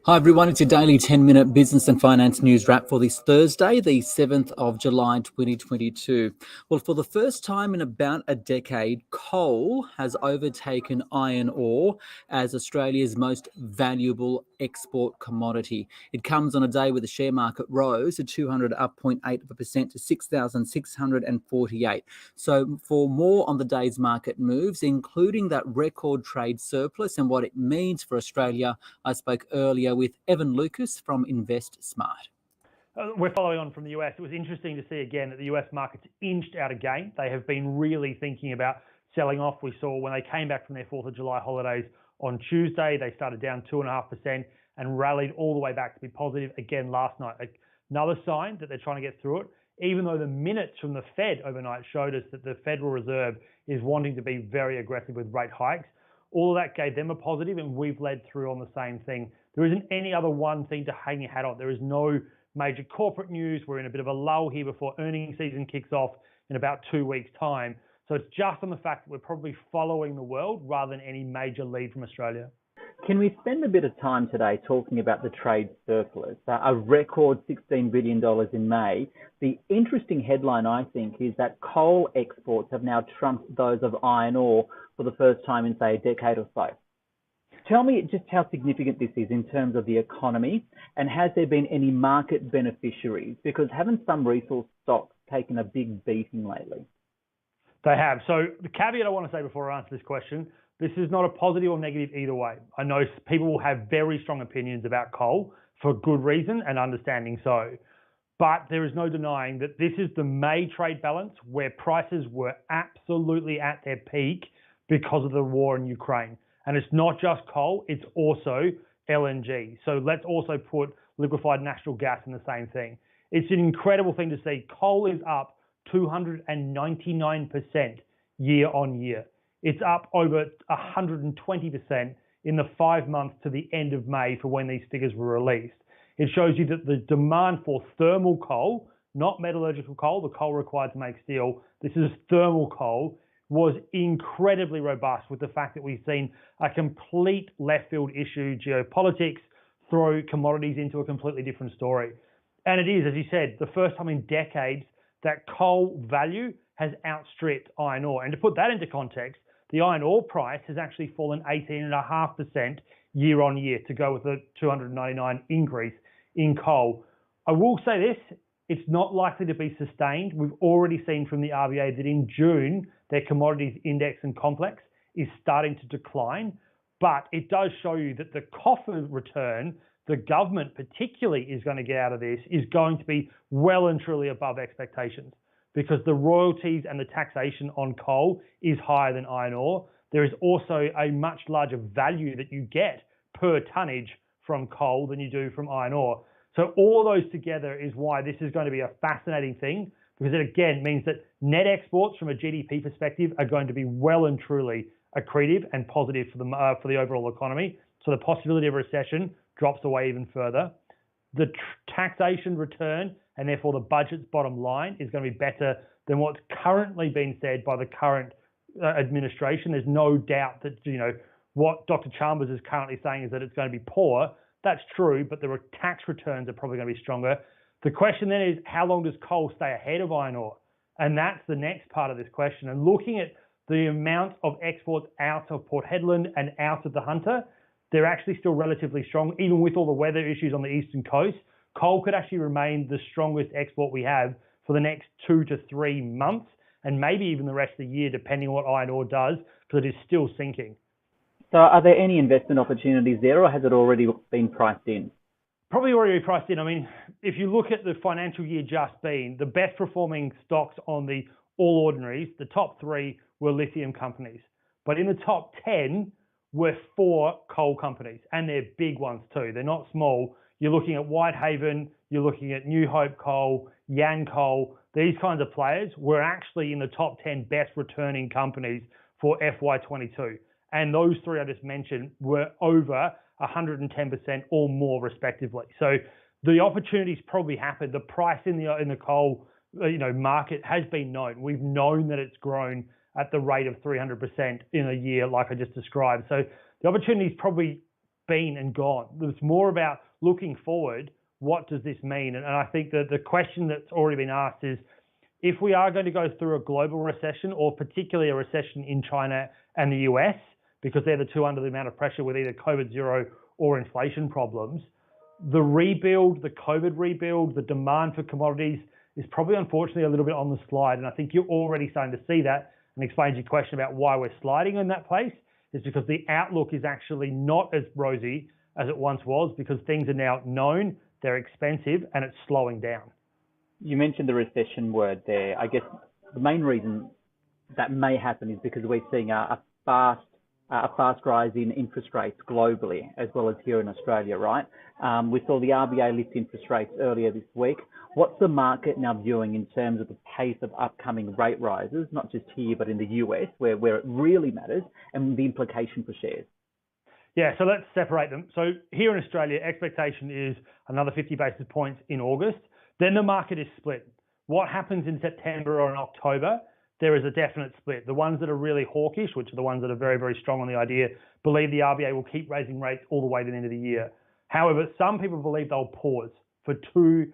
Hi everyone, it's your daily 10-minute business and finance news wrap for this Thursday, the 7th of July 2022. Well, for the first time in about a decade, coal has overtaken iron ore as Australia's most valuable export commodity. It comes on a day where the share market rose to 200 up 0.8% to 6,648. So for more on the day's market moves, including that record trade surplus and what it means for Australia, I spoke earlier with Evan Lucas from InvestSMART. We're following on from the US. It was interesting to see again that the US markets inched out again. They have been really thinking about selling off. We saw when they came back from their 4th of July holidays on Tuesday, they started down 2.5% and rallied all the way back to be positive again last night. Another sign that they're trying to get through it, even though the minutes from the Fed overnight showed us that the Federal Reserve is wanting to be very aggressive with rate hikes. All of that gave them a positive, and we've led through on the same thing. There isn't any other one thing to hang your hat on. There is no major corporate news. We're in a bit of a lull here before earnings season kicks off in about 2 weeks' time. So it's just on the fact that we're probably following the world rather than any major lead from Australia. Can we spend a bit of time today talking about the trade surplus, a record $16 billion in May? The interesting headline, I think, is that coal exports have now trumped those of iron ore for the first time in, say, a decade or so. Tell me just how significant this is in terms of the economy, and has there been any market beneficiaries? Because haven't some resource stocks taken a big beating lately? They have. So the caveat I want to say before I answer this question, this is not a positive or negative either way. I know people will have very strong opinions about coal for good reason and understanding so. But there is no denying that this is the May trade balance where prices were absolutely at their peak because of the war in Ukraine. And it's not just coal, it's also LNG. So let's also put liquefied natural gas in the same thing. It's an incredible thing to see. Coal is up 299% year on year. It's up over 120% in the 5 months to the end of May for when these figures were released. It shows you that the demand for thermal coal, not metallurgical coal, the coal required to make steel, this is thermal coal, was incredibly robust, with the fact that we've seen a complete left field issue, geopolitics, throw commodities into a completely different story. And it is, as you said, the first time in decades that coal value has outstripped iron ore. And to put that into context, the iron ore price has actually fallen 18.5% year on year to go with the 299 increase in coal. I will say this, it's not likely to be sustained. We've already seen from the RBA that in June, their commodities index and complex is starting to decline, but it does show you that the coffer return the government particularly is going to get out of this is going to be well and truly above expectations, because the royalties and the taxation on coal is higher than iron ore. There is also a much larger value that you get per tonnage from coal than you do from iron ore. So all those together is why this is going to be a fascinating thing, because it again means that net exports from a GDP perspective are going to be well and truly accretive and positive for the overall economy. So the possibility of a recession drops away even further. The taxation return, and therefore the budget's bottom line, is going to be better than what's currently being said by the current administration. There's no doubt that, what Dr. Chambers is currently saying is that it's going to be poor. That's true, but the tax returns are probably going to be stronger. The question then is, how long does coal stay ahead of iron ore? And that's the next part of this question. And looking at the amount of exports out of Port Hedland and out of the Hunter, they're actually still relatively strong, even with all the weather issues on the eastern coast. Coal could actually remain the strongest export we have for the next 2 to 3 months, and maybe even the rest of the year, depending on what iron ore does, because it is still sinking. So are there any investment opportunities there, or has it already been priced in? Probably already priced in. I mean, if you look at the financial year just been, the best performing stocks on the All Ordinaries, the top 3 were lithium companies. But in the top 10 were for coal companies, and they're big ones too. They're not small. You're looking at Whitehaven, you're looking at New Hope Coal, Yancoal. These kinds of players were actually in the top 10 best returning companies for FY22. And those three I just mentioned were over 110% or more respectively. So the opportunities probably happened. The price in the coal market has been known. We've known that it's grown at the rate of 300% in a year, like I just described. So the opportunity's probably been and gone. It's more about looking forward. What does this mean? And I think that the question that's already been asked is, if we are going to go through a global recession, or particularly a recession in China and the US, because they're the two under the amount of pressure with either COVID zero or inflation problems, the rebuild, the COVID rebuild, the demand for commodities is probably unfortunately a little bit on the slide. And I think you're already starting to see that, and explains your question about why we're sliding in that place, is because the outlook is actually not as rosy as it once was, because things are now known, they're expensive, and it's slowing down. You mentioned the recession word there. I guess the main reason that may happen is because we're seeing a fast rise in interest rates globally, as well as here in Australia, right? We saw the RBA lift interest rates earlier this week. What's the market now viewing in terms of the pace of upcoming rate rises, not just here, but in the US, where it really matters, and the implication for shares? Yeah, so let's separate them. So here in Australia, expectation is another 50 basis points in August. Then the market is split. What happens in September or in October, there is a definite split. The ones that are really hawkish, which are the ones that are very, very strong on the idea, believe the RBA will keep raising rates all the way to the end of the year. However, some people believe they'll pause for 2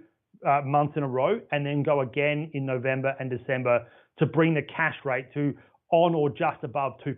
months in a row and then go again in November and December to bring the cash rate to on or just above 2%.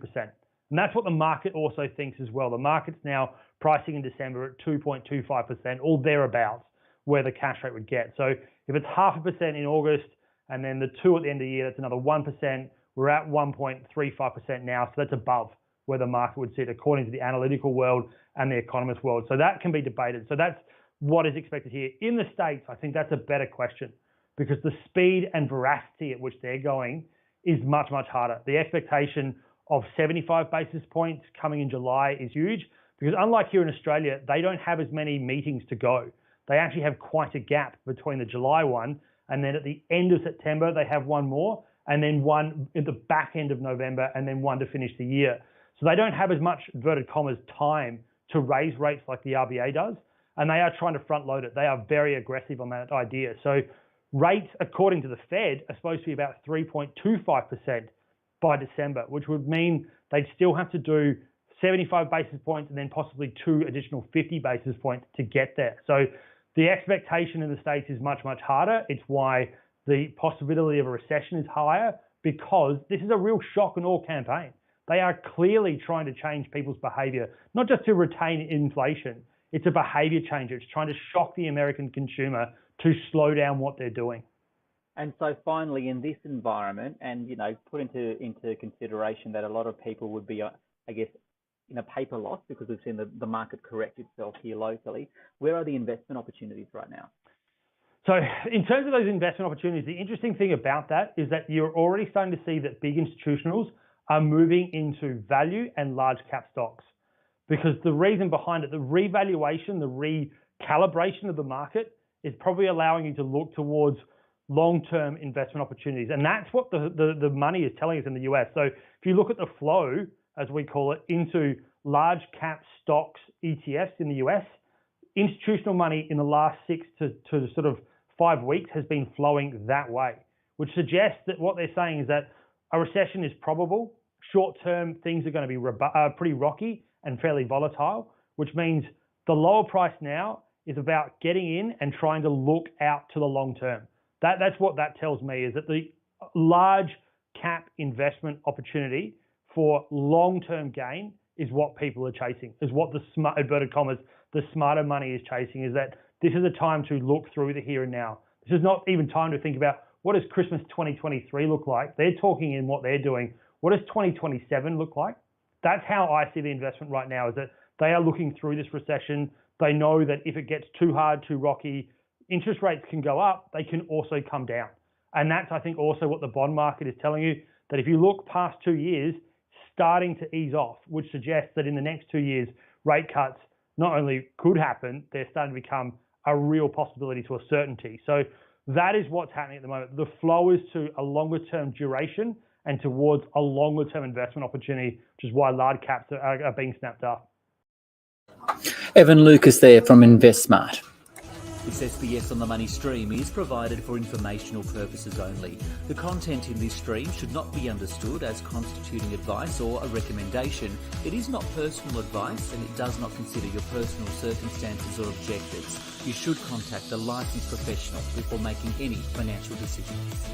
And that's what the market also thinks as well. The market's now pricing in December at 2.25%, or thereabouts, where the cash rate would get. So if it's 0.5% in August and then the 2 at the end of the year, that's another 1%. We're at 1.35% now, so that's above where the market would sit according to the analytical world and the economist world. So that can be debated. So that's what is expected here. In the States, I think that's a better question, because the speed and veracity at which they're going is much, much harder. The expectation of 75 basis points coming in July is huge, because unlike here in Australia, they don't have as many meetings to go. They actually have quite a gap between the July one, and then at the end of September, they have one more, and then one at the back end of November, and then one to finish the year. So they don't have as much, inverted commas, time to raise rates like the RBA does, and they are trying to front load it. They are very aggressive on that idea. So rates, according to the Fed, are supposed to be about 3.25% by December, which would mean they'd still have to do 75 basis points and then possibly 2 additional 50 basis points to get there. So the expectation in the States is much, much harder. It's why the possibility of a recession is higher, because this is a real shock and awe campaign. They are clearly trying to change people's behavior, not just to retain inflation. It's a behavior changer. It's trying to shock the American consumer to slow down what they're doing. And so finally, in this environment, and put into consideration that a lot of people would be, I guess, in a paper loss, because we've seen the market correct itself here locally, where are the investment opportunities right now? So in terms of those investment opportunities, the interesting thing about that is that you're already starting to see that big institutionals are moving into value and large cap stocks, because the reason behind it, the revaluation, the recalibration of the market is probably allowing you to look towards long-term investment opportunities. And that's what the money is telling us in the US. So if you look at the flow, as we call it, into large cap stocks, ETFs in the US, institutional money in the last 6 to sort of 5 weeks has been flowing that way, which suggests that what they're saying is that a recession is probable. Short-term things are going to be pretty rocky and fairly volatile, which means the lower price now is about getting in and trying to look out to the long term. That's what that tells me, is that the large cap investment opportunity for long-term gain is what people are chasing, is what the smart, inverted commas, the smarter money is chasing, is that this is a time to look through the here and now. This is not even time to think about what does Christmas 2023 look like. They're talking in what they're doing. What does 2027 look like? That's how I see the investment right now, is that they are looking through this recession. They know that if it gets too hard, too rocky, interest rates can go up, they can also come down. And that's, I think, also what the bond market is telling you, that if you look past 2 years, starting to ease off, which suggests that in the next 2 years, rate cuts not only could happen, they're starting to become a real possibility to a certainty. So that is what's happening at the moment. The flow is to a longer term duration and towards a longer term investment opportunity, which is why large caps are being snapped up. Evan Lucas there from InvestSMART. This SBS On the Money stream is provided for informational purposes only. The content in this stream should not be understood as constituting advice or a recommendation. It is not personal advice and it does not consider your personal circumstances or objectives. You should contact a licensed professional before making any financial decisions.